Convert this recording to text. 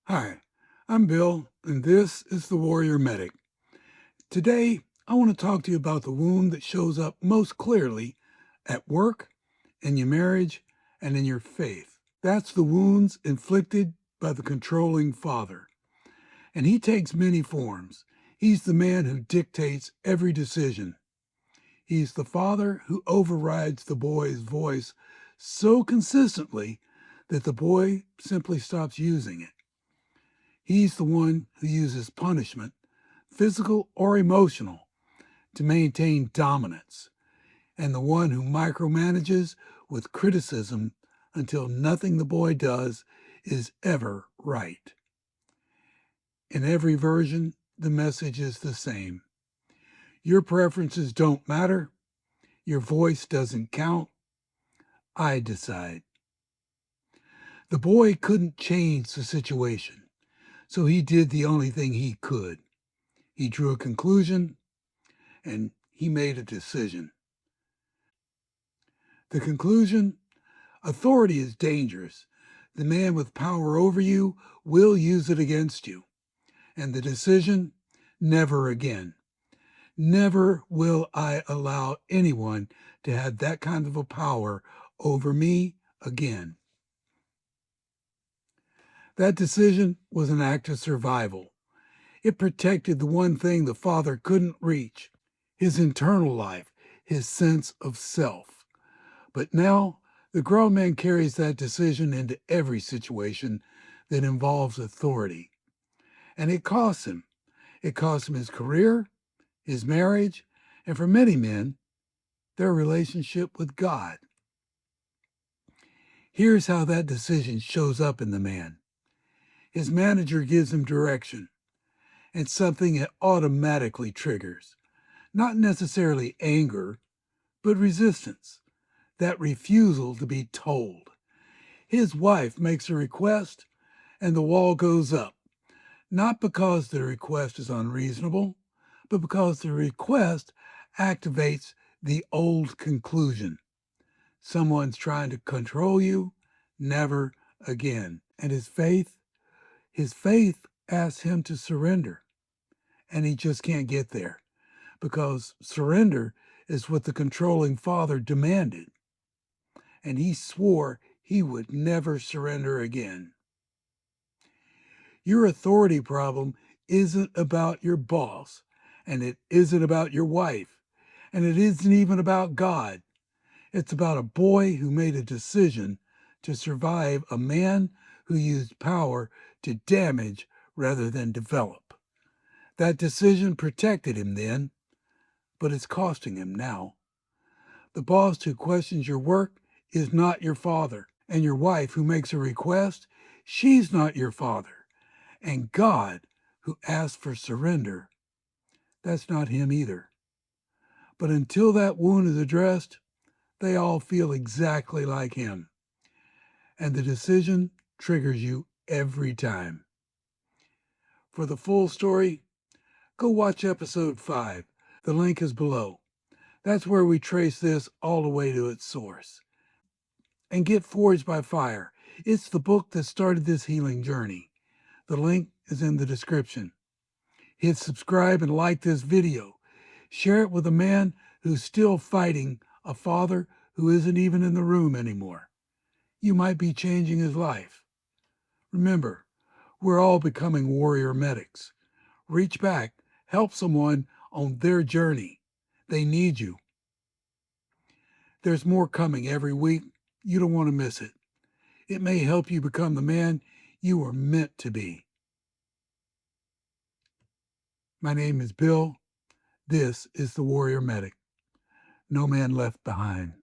Hi, I'm Bill, and this is the Warrior Medic. Today, I want to talk to you about the wound that shows up most clearly at work, in your marriage, and in your faith. That's the wounds inflicted by the controlling father. And he takes many forms. He's the man who dictates every decision. He's the father who overrides the boy's voice so consistently that the boy simply stops using it. He's the one who uses punishment, physical or emotional, to maintain dominance, and the one who micromanages with criticism until nothing the boy does is ever right. In every version, the message is the same. Your preferences don't matter. Your voice doesn't count. I decide. The boy couldn't change the situation, so he did the only thing he could. He drew a conclusion and he made a decision. The conclusion: authority is dangerous. The man with power over you will use it against you. And the decision: never again. Never will I allow anyone to have that kind of a power over me again. That decision was an act of survival. It protected the one thing the father couldn't reach: his internal life, his sense of self. But now the grown man carries that decision into every situation that involves authority. And it costs him. It costs him his career, his marriage, and for many men, their relationship with God. Here's how that decision shows up in the man. His manager gives him direction, and something it automatically triggers. Not necessarily anger, but resistance, that refusal to be told. His wife makes a request, and the wall goes up, not because the request is unreasonable, but because the request activates the old conclusion. Someone's trying to control you, never again. And his faith asks him to surrender, and he just can't get there because surrender is what the controlling father demanded, and he swore he would never surrender again. Your authority problem isn't about your boss, and it isn't about your wife, and it isn't even about God. It's about a boy who made a decision to survive a man who used power to damage rather than develop. That decision protected him then, but it's costing him now. The boss who questions your work is not your father, and your wife who makes a request, she's not your father. And God, who asks for surrender, that's not him either. But until that wound is addressed, they all feel exactly like him. And the decision triggers you every time. For the full story, go watch episode 5. The link is below. That's where we trace this all the way to its source. And get Forged by Fire. It's the book that started this healing journey. The link is in the description. Hit subscribe and like this video. Share it with a man who's still fighting a father who isn't even in the room anymore. You might be changing his life. Remember, we're all becoming warrior medics. Reach back, help someone on their journey. They need you. There's more coming every week. You don't want to miss it. It may help you become the man you were meant to be. My name is Bill. This is the Warrior Medic. No man left behind.